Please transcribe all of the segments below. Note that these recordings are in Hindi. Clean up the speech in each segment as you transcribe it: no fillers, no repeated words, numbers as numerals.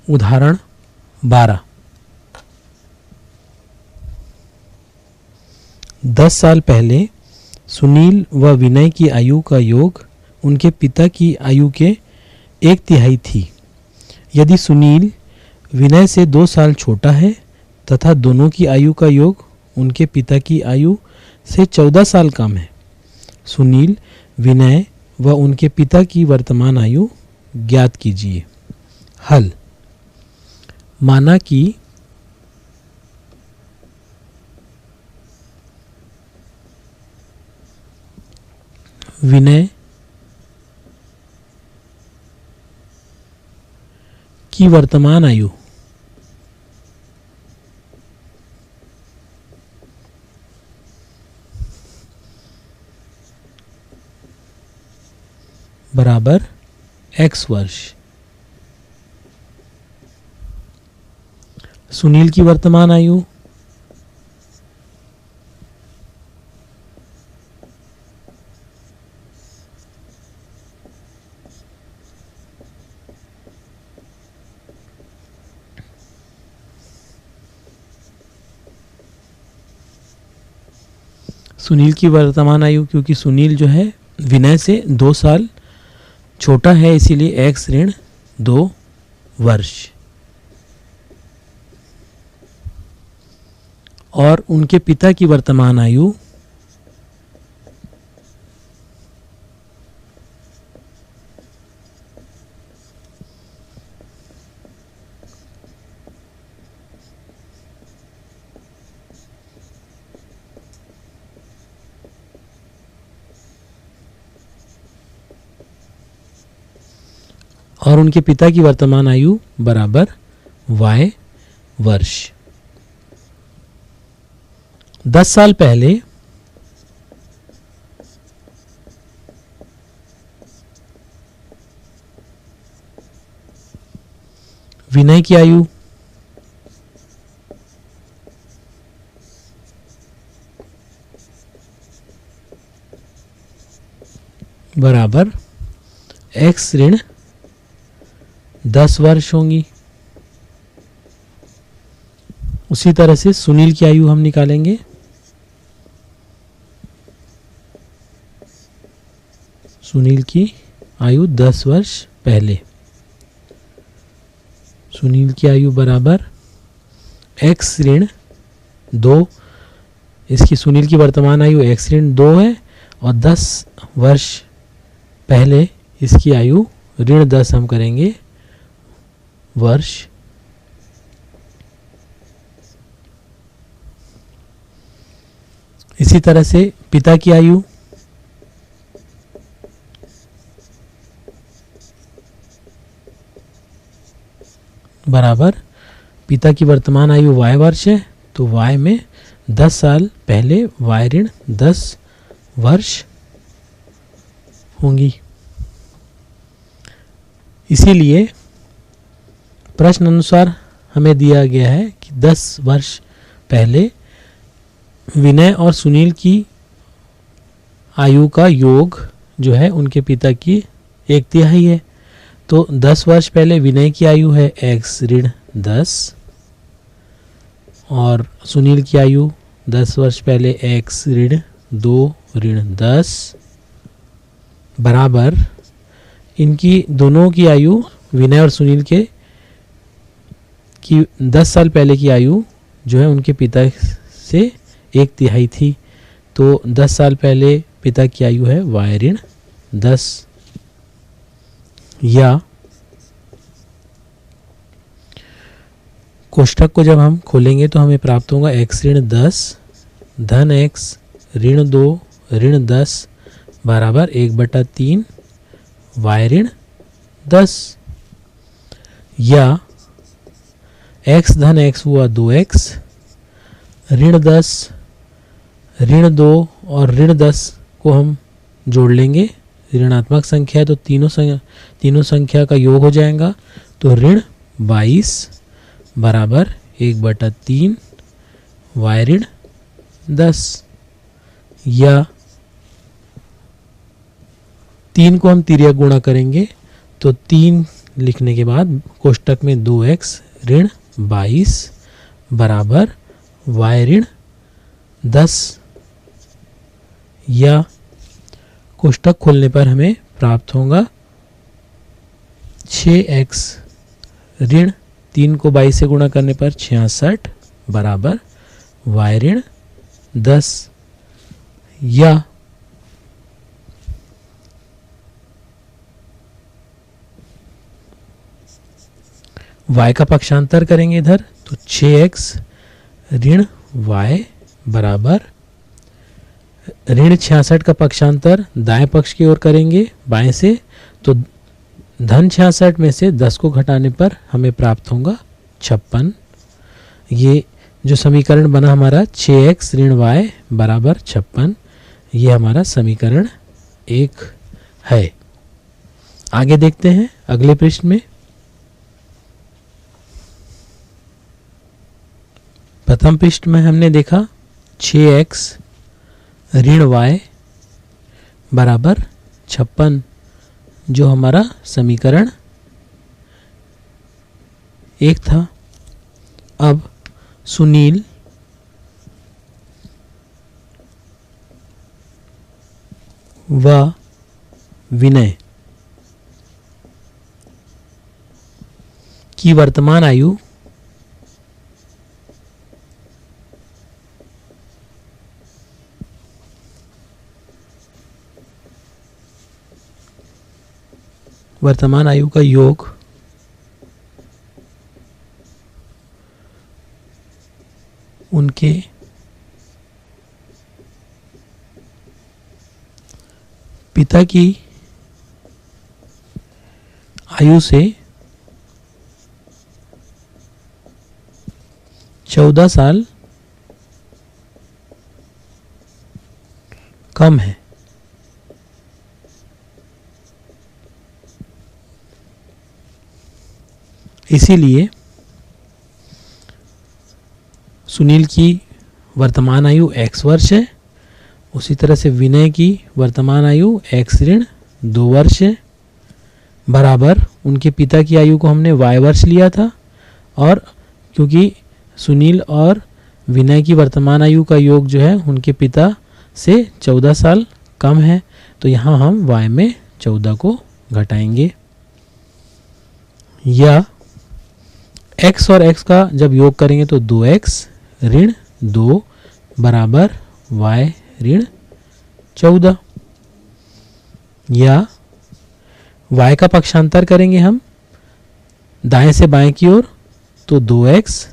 उदाहरण 12। 10 साल पहले सुनील व विनय की आयु का योग उनके पिता की आयु के 1/3 थी। यदि सुनील विनय से 2 साल छोटा है तथा दोनों की आयु का योग उनके पिता की आयु से 14 साल कम है, सुनील, विनय व उनके पिता की वर्तमान आयु ज्ञात कीजिए। हल। माना कि विनय की वर्तमान आयु बराबर x वर्ष, सुनील की वर्तमान आयु क्योंकि सुनील जो है विनय से 2 साल छोटा है, इसीलिए x ऋण 2 वर्ष, और उनके पिता की वर्तमान आयु बराबर y वर्ष। 10 साल पहले विनय की आयु बराबर x ऋण 10 वर्ष होंगी। उसी तरह से सुनील की आयु हम निकालेंगे। सुनील की आयु 10 वर्ष पहले, सुनील की आयु बराबर x ऋण 2, इसकी सुनील की वर्तमान आयु x ऋण 2 है, और 10 वर्ष पहले इसकी आयु ऋण 10 हम करेंगे वर्ष। इसी तरह से पिता की आयु बराबर, पिता की वर्तमान आयु y वर्ष है, तो y में 10 साल पहले y ऋण 10 वर्ष होंगी। इसीलिए प्रश्न अनुसार हमें दिया गया है कि 10 वर्ष पहले विनय और सुनील की आयु का योग जो है उनके पिता की 1/3 है। तो 10 वर्ष पहले विनय की आयु है x ऋण 10 और सुनील की आयु 10 वर्ष पहले x ऋण 2 ऋण 10 बराबर, इनकी दोनों की आयु विनय और सुनील के की 10 साल पहले की आयु जो है उनके पिता से 1/3 थी। तो 10 साल पहले पिता की आयु है y ऋण 10, या कोष्ठक को जब हम खोलेंगे तो हमें प्राप्त होगा x ऋण 10 धन x ऋण 2 ऋण 10 बराबर 1/3 y ऋण 10, या x धन x हुआ 2x, ऋण 10 ऋण 2 और ऋण 10 को हम जोड़ लेंगे, ऋणात्मक संख्या है तो तीनों संख्या का योग हो जाएगा, तो ऋण 22 बराबर 1/3 y ऋण 10, या 3 को हम तिर्यक गुणा करेंगे तो 3 लिखने के बाद कोष्टक में 2x ऋण 22 बराबर y ऋण 10, या कोष्टक खोलने पर हमें प्राप्त होगा 6x ऋण 3 को 22 से गुणा करने पर 66 बराबर y ऋण 10, या y का पक्षांतर करेंगे इधर तो 6x ऋण y बराबर ऋण 66 का पक्षांतर दाएं पक्ष की ओर करेंगे बाएं से, तो धन 66 में से 10 को घटाने पर हमें प्राप्त होगा 56। ये जो समीकरण बना हमारा 6x ऋण y बराबर 56, ये हमारा समीकरण 1 है। आगे देखते हैं अगले पृष्ठ में। प्रथम पृष्ठ में हमने देखा 6x ऋण y बराबर 56, जो हमारा समीकरण 1 था। अब सुनील व विनय की वर्तमान आयु का योग उनके पिता की आयु से 14 साल कम है। इसीलिए सुनील की वर्तमान आयु x वर्ष है, उसी तरह से विनय की वर्तमान आयु x ऋण 2 वर्ष है, बराबर उनके पिता की आयु को हमने y वर्ष लिया था, और क्योंकि सुनील और विनय की वर्तमान आयु का योग जो है उनके पिता से 14 साल कम है, तो यहाँ हम y में 14 को घटाएंगे, या x और x का जब योग करेंगे तो 2x ऋण 2 बराबर y ऋण 14, या y का पक्षांतर करेंगे हम दाएं से बाएं की ओर, तो 2x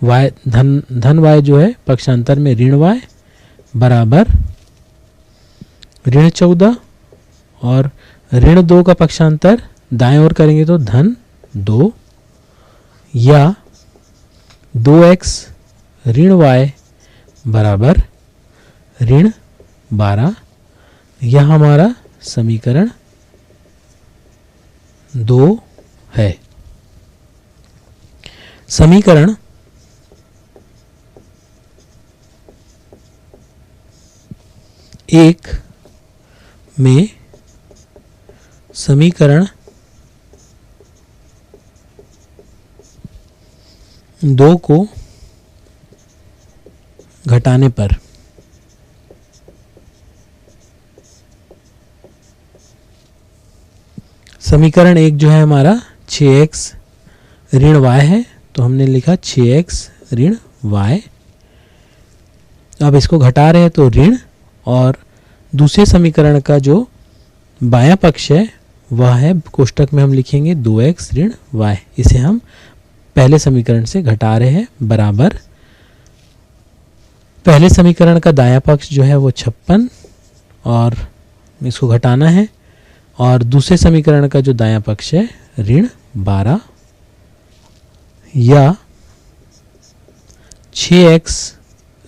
y धन y जो है पक्षांतर में ऋण y बराबर ऋण 14, और ऋण 2 का पक्षांतर दाएं ओर करेंगे तो धन 2, या 2x ऋण y बराबर ऋण 12, यह हमारा समीकरण 2 है। समीकरण एक में समीकरण 2 को घटाने पर समीकरण 1 जो है हमारा 6x ऋण y है, तो हमने लिखा 6x ऋण y। अब इसको घटा रहे हैं तो ऋण, और दूसरे समीकरण का जो बायां पक्ष है वह है कोष्टक में हम लिखेंगे 2x ऋण y। इसे हम पहले समीकरण से घटा रहे हैं, बराबर पहले समीकरण का दायां पक्ष जो है वो 56 और इसको घटाना है, और दूसरे समीकरण का जो दायां पक्ष है ऋण 12, या 6x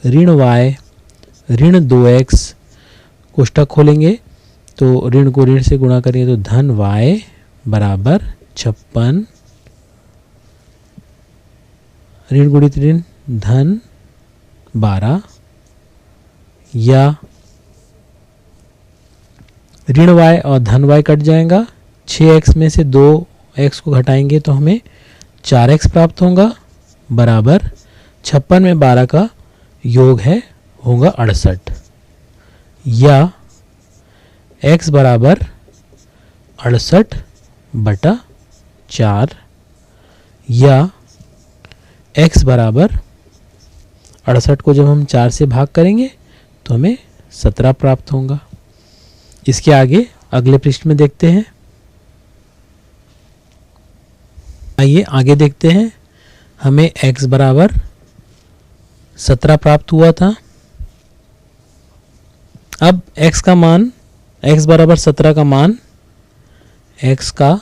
ऋण y ऋण 2x कोष्टक खोलेंगे तो ऋण को ऋण से गुणा करेंगे तो धन y बराबर 56, ऋण गुणित ऋण धन 12, या ऋण y और धन y कट जाएगा, 6x में से 2 x को घटाएंगे तो हमें 4x प्राप्त होगा बराबर 56 में 12 का योग है होगा 68, या x बराबर 68/4, या x बराबर 68 को जब हम 4 से भाग करेंगे तो हमें 17 प्राप्त होगा। इसके आगे अगले पृष्ठ में देखते हैं। आइए आगे देखते हैं। हमें x बराबर 17 प्राप्त हुआ था। अब x का मान, x बराबर 17 का मान, x का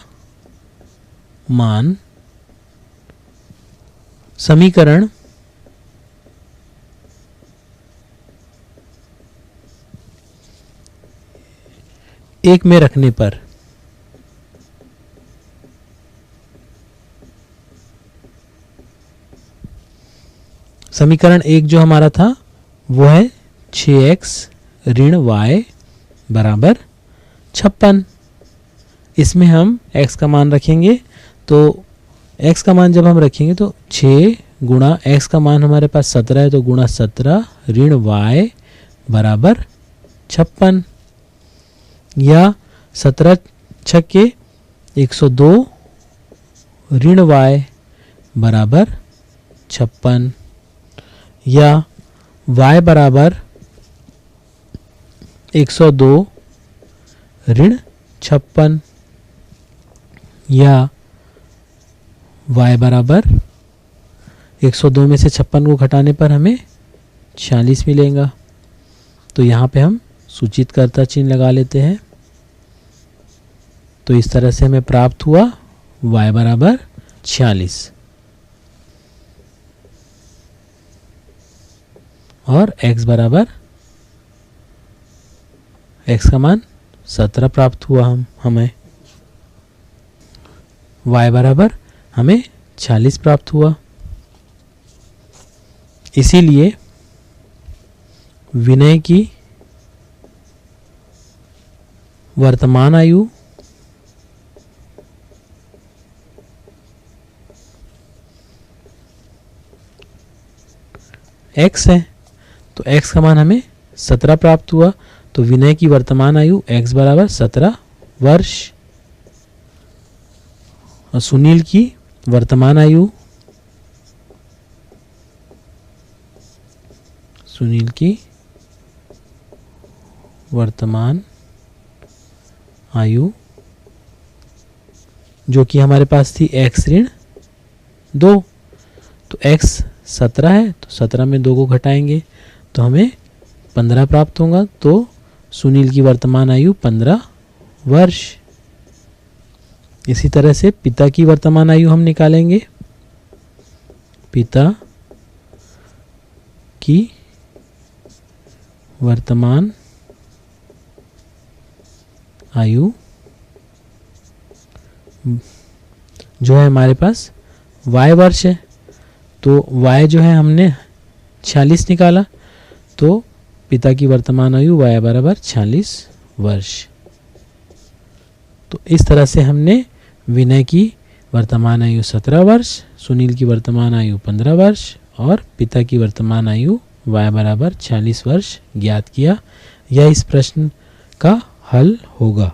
मान समीकरण एक में रखने पर समीकरण एक जो हमारा था वो है 6x ऋण y बराबर 56। इसमें हम x का मान रखेंगे, तो x का मान जब हम रखेंगे तो 6 गुणा x का मान हमारे पास 17 है, तो गुणा 17 ऋण y बराबर 56, या 17 छक्के 102 ऋण y बराबर 56, या y बराबर 102 ऋण 56, या y बराबर 102 में से 56 को घटाने पर हमें 46 मिलेगा। तो यहाँ पे हम सूचित कर्ता चिन्ह लगा लेते हैं। तो इस तरह से हमें प्राप्त हुआ y बराबर 46 और x बराबर, x का मान 17 प्राप्त हुआ हमें, y बराबर हमें 46 प्राप्त हुआ। इसीलिए विनय की वर्तमान आयु x है, तो x का मान हमें 17 प्राप्त हुआ। तो विनय की वर्तमान आयु x बराबर 17 वर्ष, और सुनील की वर्तमान आयु, सुनील की वर्तमान आयु जो कि हमारे पास थी x ऋण 2, तो x 17 है, तो 17 में 2 को घटाएंगे तो हमें 15 प्राप्त होगा। तो सुनील की वर्तमान आयु 15 वर्ष। इसी तरह से पिता की वर्तमान आयु हम निकालेंगे। पिता की वर्तमान आयु जो है हमारे पास y वर्ष है, तो y जो है हमने 46 निकाला, तो पिता की वर्तमान आयु y बराबर 46 वर्ष। तो इस तरह से हमने विनय की वर्तमान आयु 17 वर्ष, सुनील की वर्तमान आयु 15 वर्ष और पिता की वर्तमान आयु y बराबर 46 वर्ष ज्ञात किया। यह इस प्रश्न का हल होगा।